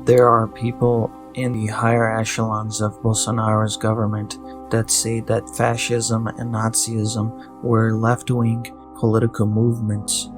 There are people in the higher echelons of Bolsonaro's government that say that fascism and Nazism were left-wing political movements.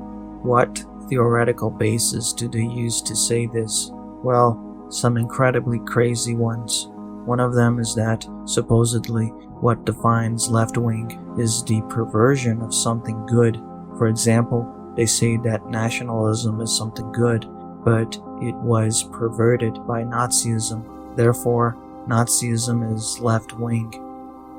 What theoretical basis do they use to say this? Well, some incredibly crazy ones. One of them is that, supposedly, what defines left-wing is the perversion of something good. For example, they say that nationalism is something good, but it was perverted by Nazism. Therefore, Nazism is left-wing.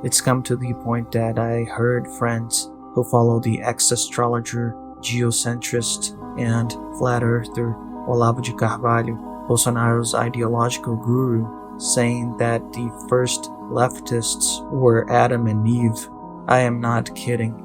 It's come to the point that I heard friends who follow the ex-astrologer, geocentrist, and flat earther Olavo de Carvalho, Bolsonaro's ideological guru, saying that the first leftists were Adam and Eve. I am not kidding.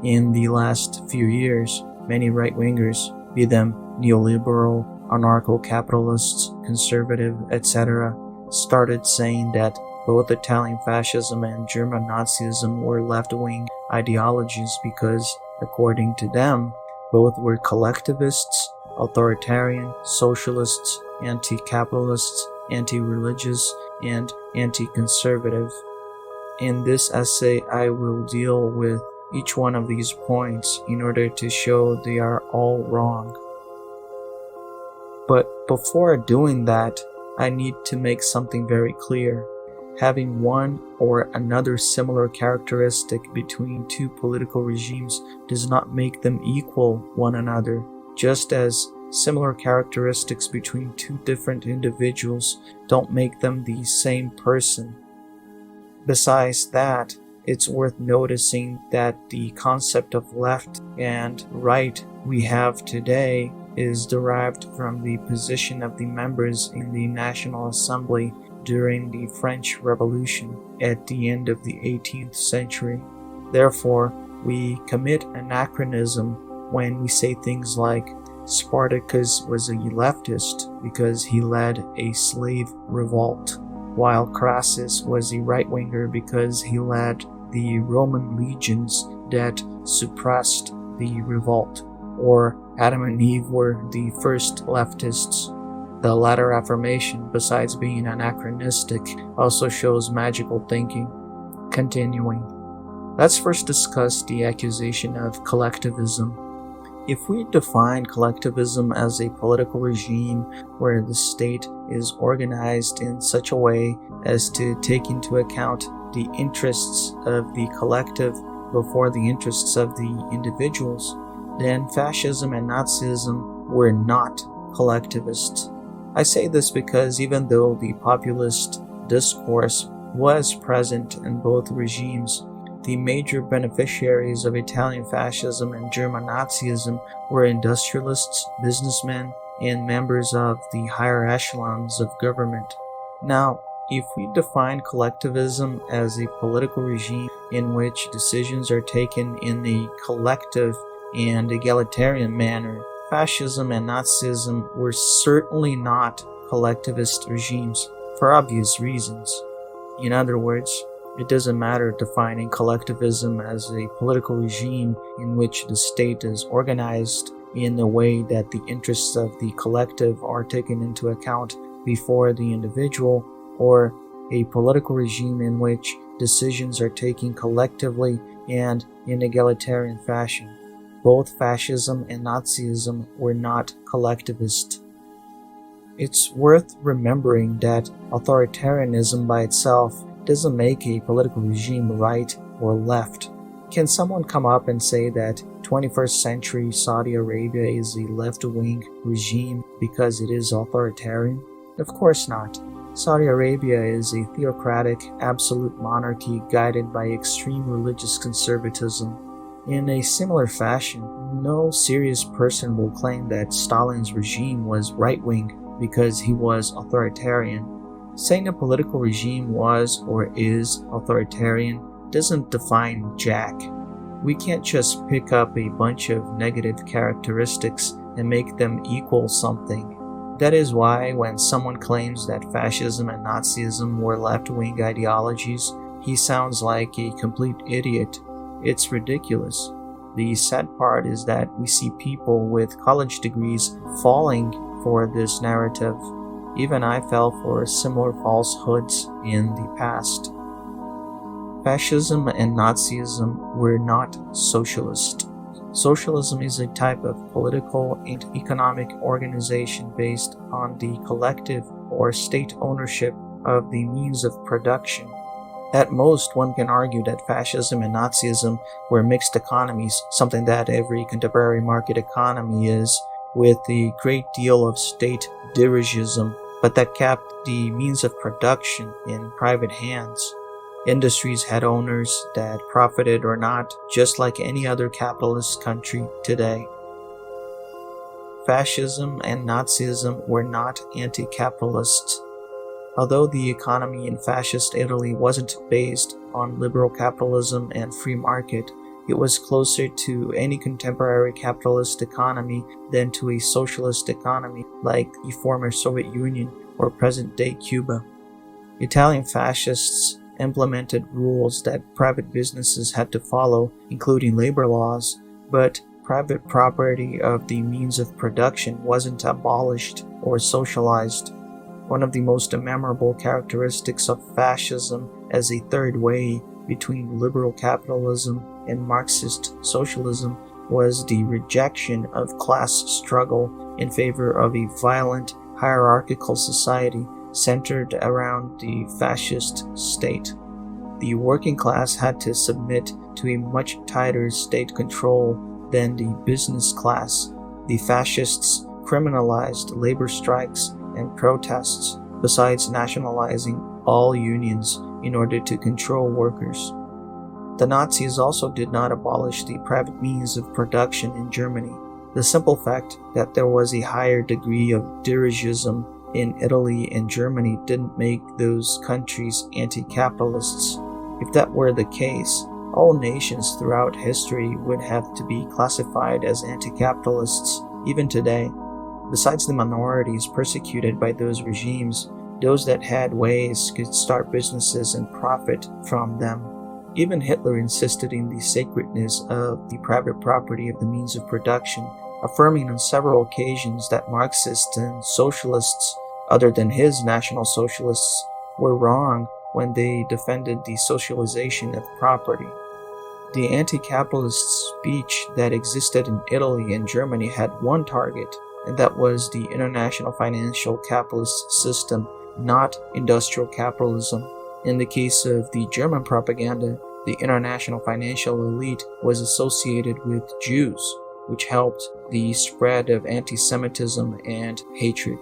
In the last few years, many right-wingers, be them neoliberal, anarcho-capitalists, conservative, etc., started saying that both Italian fascism and German Nazism were left-wing ideologies because, according to them, both were collectivists, authoritarian, socialists, anti-capitalists, anti-religious, and anti-conservative. In this essay, I will deal with each one of these points in order to show they are all wrong. But before doing that, I need to make something very clear. Having one or another similar characteristic between two political regimes does not make them equal one another, just as similar characteristics between two different individuals don't make them the same person. Besides that, it's worth noticing that the concept of left and right we have today is derived from the position of the members in the National Assembly during the French Revolution at the end of the 18th century. Therefore, we commit anachronism when we say things like Spartacus was a leftist because he led a slave revolt, while Crassus was a right-winger because he led the Roman legions that suppressed the revolt, or Adam and Eve were the first leftists. The latter affirmation, besides being anachronistic, also shows magical thinking. Continuing. Let's first discuss the accusation of collectivism. If we define collectivism as a political regime where the state is organized in such a way as to take into account the interests of the collective before the interests of the individuals, then fascism and Nazism were not collectivists. I say this because even though the populist discourse was present in both regimes, the major beneficiaries of Italian fascism and German Nazism were industrialists, businessmen, and members of the higher echelons of government. Now, if we define collectivism as a political regime in which decisions are taken in a collective and egalitarian manner, fascism and Nazism were certainly not collectivist regimes, for obvious reasons. In other words, it doesn't matter defining collectivism as a political regime in which the state is organized in a way that the interests of the collective are taken into account before the individual, or a political regime in which decisions are taken collectively and in egalitarian fashion. Both fascism and Nazism were not collectivist. It's worth remembering that authoritarianism by itself doesn't make a political regime right or left. Can someone come up and say that 21st century Saudi Arabia is a left-wing regime because it is authoritarian? Of course not. Saudi Arabia is a theocratic, absolute monarchy guided by extreme religious conservatism. In a similar fashion, no serious person will claim that Stalin's regime was right-wing because he was authoritarian. Saying a political regime was or is authoritarian doesn't define jack. We can't just pick up a bunch of negative characteristics and make them equal something. That is why when someone claims that fascism and Nazism were left-wing ideologies, he sounds like a complete idiot. It's ridiculous. The sad part is that we see people with college degrees falling for this narrative. Even I fell for similar falsehoods in the past. Fascism and Nazism were not socialist. Socialism is a type of political and economic organization based on the collective or state ownership of the means of production. At most, one can argue that fascism and Nazism were mixed economies, something that every contemporary market economy is, with a great deal of state dirigism, but that kept the means of production in private hands. Industries had owners that profited or not, just like any other capitalist country today. Fascism and Nazism were not anti-capitalists. Although the economy in fascist Italy wasn't based on liberal capitalism and free market, it was closer to any contemporary capitalist economy than to a socialist economy like the former Soviet Union or present-day Cuba. Italian fascists implemented rules that private businesses had to follow, including labor laws, but private property of the means of production wasn't abolished or socialized. One of the most memorable characteristics of fascism as a third way between liberal capitalism and Marxist socialism was the rejection of class struggle in favor of a violent, hierarchical society centered around the fascist state. The working class had to submit to a much tighter state control than the business class. The fascists criminalized labor strikes and protests, besides nationalizing all unions in order to control workers. The Nazis also did not abolish the private means of production in Germany. The simple fact that there was a higher degree of dirigism in Italy and Germany didn't make those countries anti-capitalists. If that were the case, all nations throughout history would have to be classified as anti-capitalists, even today. Besides the minorities persecuted by those regimes, those that had ways could start businesses and profit from them. Even Hitler insisted in the sacredness of the private property of the means of production, affirming on several occasions that Marxists and socialists, other than his National Socialists, were wrong when they defended the socialization of property. The anti-capitalist speech that existed in Italy and Germany had one target, and that was the international financial capitalist system, not industrial capitalism. In the case of the German propaganda, the international financial elite was associated with Jews, which helped the spread of anti-Semitism and hatred.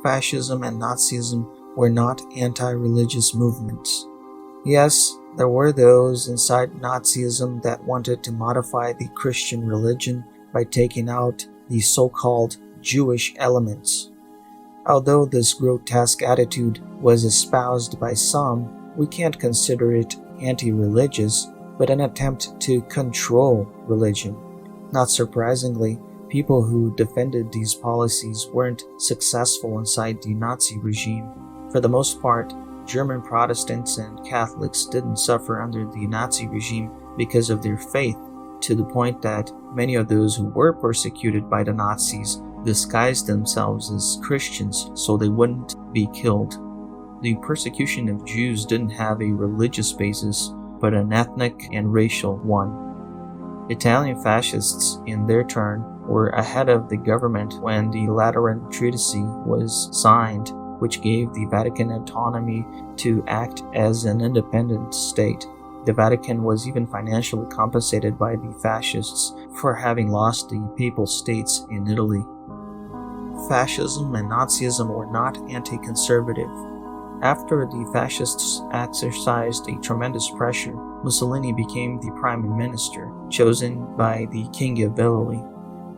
Fascism and Nazism were not anti-religious movements. Yes, there were those inside Nazism that wanted to modify the Christian religion by taking out the so-called Jewish elements. Although this grotesque attitude was espoused by some, we can't consider it anti-religious, but an attempt to control religion. Not surprisingly, people who defended these policies weren't successful inside the Nazi regime. For the most part, German Protestants and Catholics didn't suffer under the Nazi regime because of their faith, to the point that many of those who were persecuted by the Nazis disguised themselves as Christians so they wouldn't be killed. The persecution of Jews didn't have a religious basis, but an ethnic and racial one. Italian fascists, in their turn, were ahead of the government when the Lateran Treaty was signed, which gave the Vatican autonomy to act as an independent state. The Vatican was even financially compensated by the fascists for having lost the Papal States in Italy. Fascism and Nazism were not anti-conservative. After the fascists exercised a tremendous pressure, Mussolini became the prime minister, chosen by the King of Italy.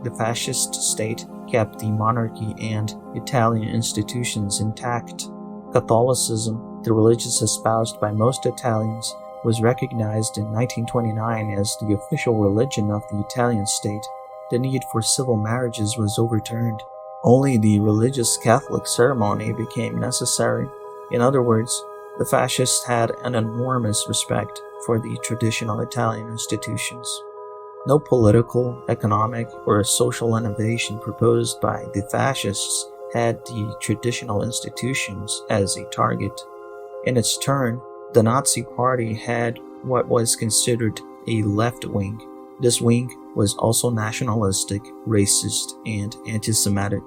The fascist state kept the monarchy and Italian institutions intact. Catholicism, the religion espoused by most Italians, was recognized in 1929 as the official religion of the Italian state. The need for civil marriages was overturned. Only the religious Catholic ceremony became necessary. In other words, the fascists had an enormous respect for the traditional Italian institutions. No political, economic, or social innovation proposed by the fascists had the traditional institutions as a target. In its turn, the Nazi Party had what was considered a left wing. This wing was also nationalistic, racist, and anti-Semitic.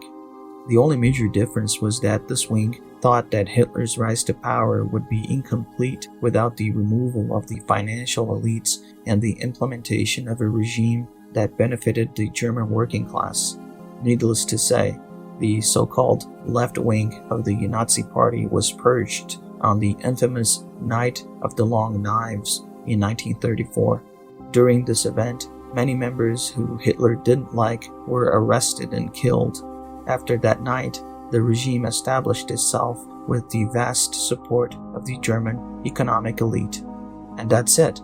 The only major difference was that this wing thought that Hitler's rise to power would be incomplete without the removal of the financial elites and the implementation of a regime that benefited the German working class. Needless to say, the so-called left wing of the Nazi Party was purged on the infamous Night of the Long Knives in 1934. During this event, many members who Hitler didn't like were arrested and killed. After that night, the regime established itself with the vast support of the German economic elite. And that's it.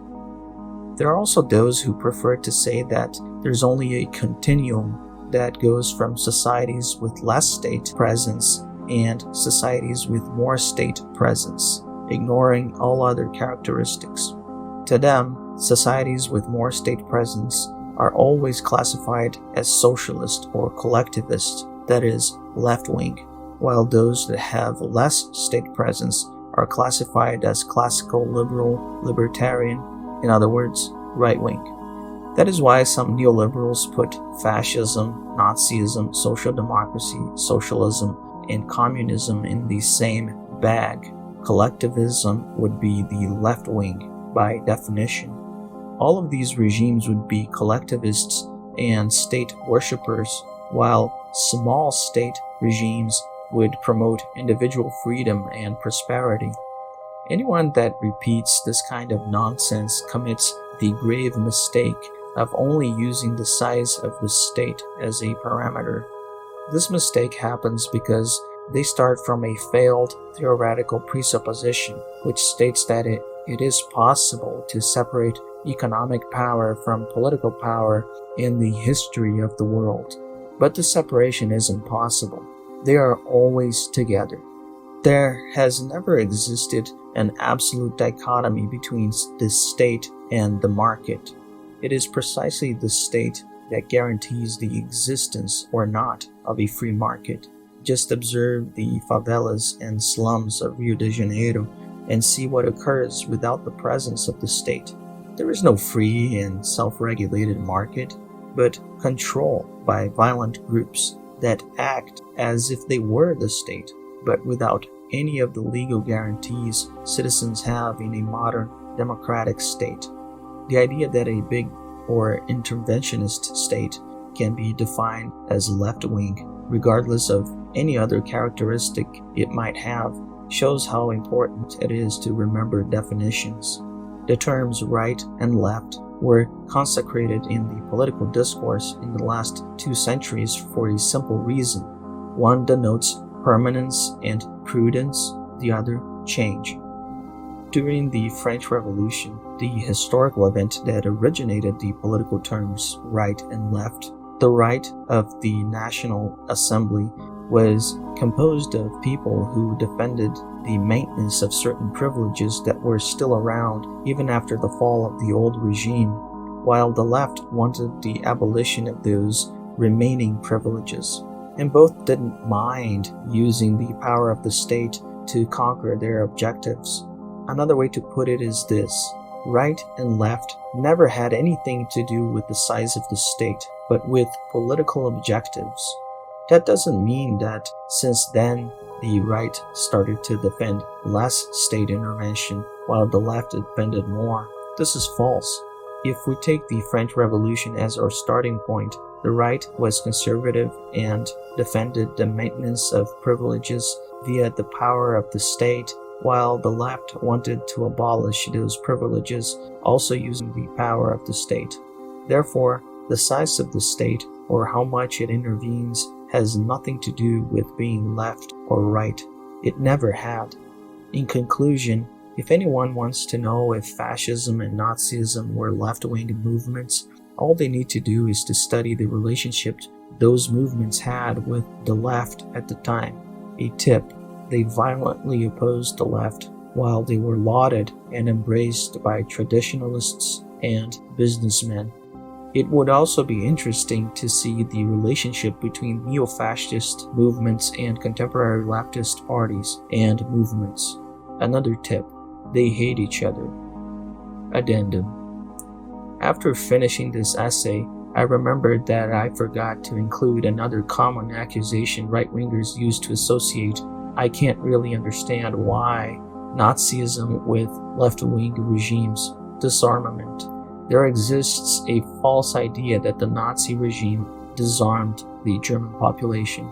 There are also those who prefer to say that there's only a continuum that goes from societies with less state presence and societies with more state presence, ignoring all other characteristics. To them, societies with more state presence are always classified as socialist or collectivist, that is, left-wing, while those that have less state presence are classified as classical liberal, libertarian, in other words, right-wing. That is why some neoliberals put fascism, Nazism, social democracy, socialism, and communism in the same bag. Collectivism would be the left wing by definition. All of these regimes would be collectivists and state worshippers, while small state regimes would promote individual freedom and prosperity. Anyone that repeats this kind of nonsense commits the grave mistake of only using the size of the state as a parameter. This mistake happens because they start from a failed theoretical presupposition, which states that it is possible to separate economic power from political power in the history of the world. But the separation is impossible. They are always together. There has never existed an absolute dichotomy between the state and the market. It is precisely the state that guarantees the existence or not of a free market. Just observe the favelas and slums of Rio de Janeiro and see what occurs without the presence of the state. There is no free and self-regulated market, but control by violent groups that act as if they were the state, but without any of the legal guarantees citizens have in a modern democratic state. The idea that a big or interventionist state can be defined as left-wing, regardless of any other characteristic it might have, shows how important it is to remember definitions. The terms right and left were consecrated in the political discourse in the last 2 centuries for a simple reason. One denotes permanence and prudence, the other change. During the French Revolution, the historical event that originated the political terms right and left, the right of the National Assembly was composed of people who defended the maintenance of certain privileges that were still around even after the fall of the old regime, while the left wanted the abolition of those remaining privileges. And both didn't mind using the power of the state to conquer their objectives. Another way to put it is this: right and left never had anything to do with the size of the state, but with political objectives. That doesn't mean that since then the right started to defend less state intervention while the left defended more. This is false. If we take the French Revolution as our starting point, the right was conservative and defended the maintenance of privileges via the power of the state, while the left wanted to abolish those privileges, also using the power of the state. Therefore, the size of the state, or how much it intervenes, has nothing to do with being left or right. It never had. In conclusion, if anyone wants to know if fascism and Nazism were left-wing movements, all they need to do is to study the relationship those movements had with the left at the time. A tip: they violently opposed the left while they were lauded and embraced by traditionalists and businessmen. It would also be interesting to see the relationship between neo-fascist movements and contemporary leftist parties and movements. Another tip: they hate each other. Addendum. After finishing this essay, I remembered that I forgot to include another common accusation right-wingers use to associate "I can't really understand why" Nazism with left-wing regimes: disarmament. There exists a false idea that the Nazi regime disarmed the German population.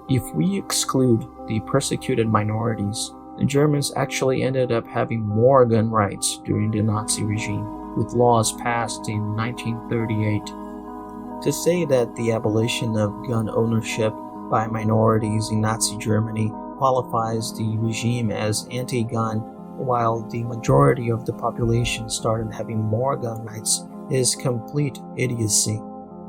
If we exclude the persecuted minorities, the Germans actually ended up having more gun rights during the Nazi regime, with laws passed in 1938. To say that the abolition of gun ownership by minorities in Nazi Germany qualifies the regime as anti-gun, while the majority of the population started having more gun rights, is complete idiocy.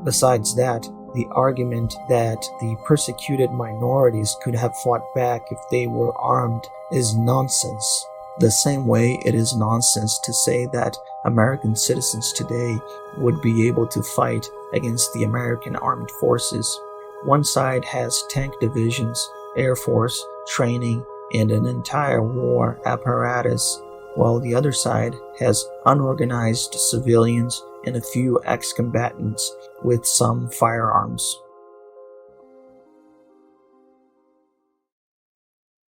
Besides that, the argument that the persecuted minorities could have fought back if they were armed is nonsense. The same way it is nonsense to say that American citizens today would be able to fight against the American armed forces. One side has tank divisions, air force, training, and an entire war apparatus, while the other side has unorganized civilians and a few ex-combatants with some firearms.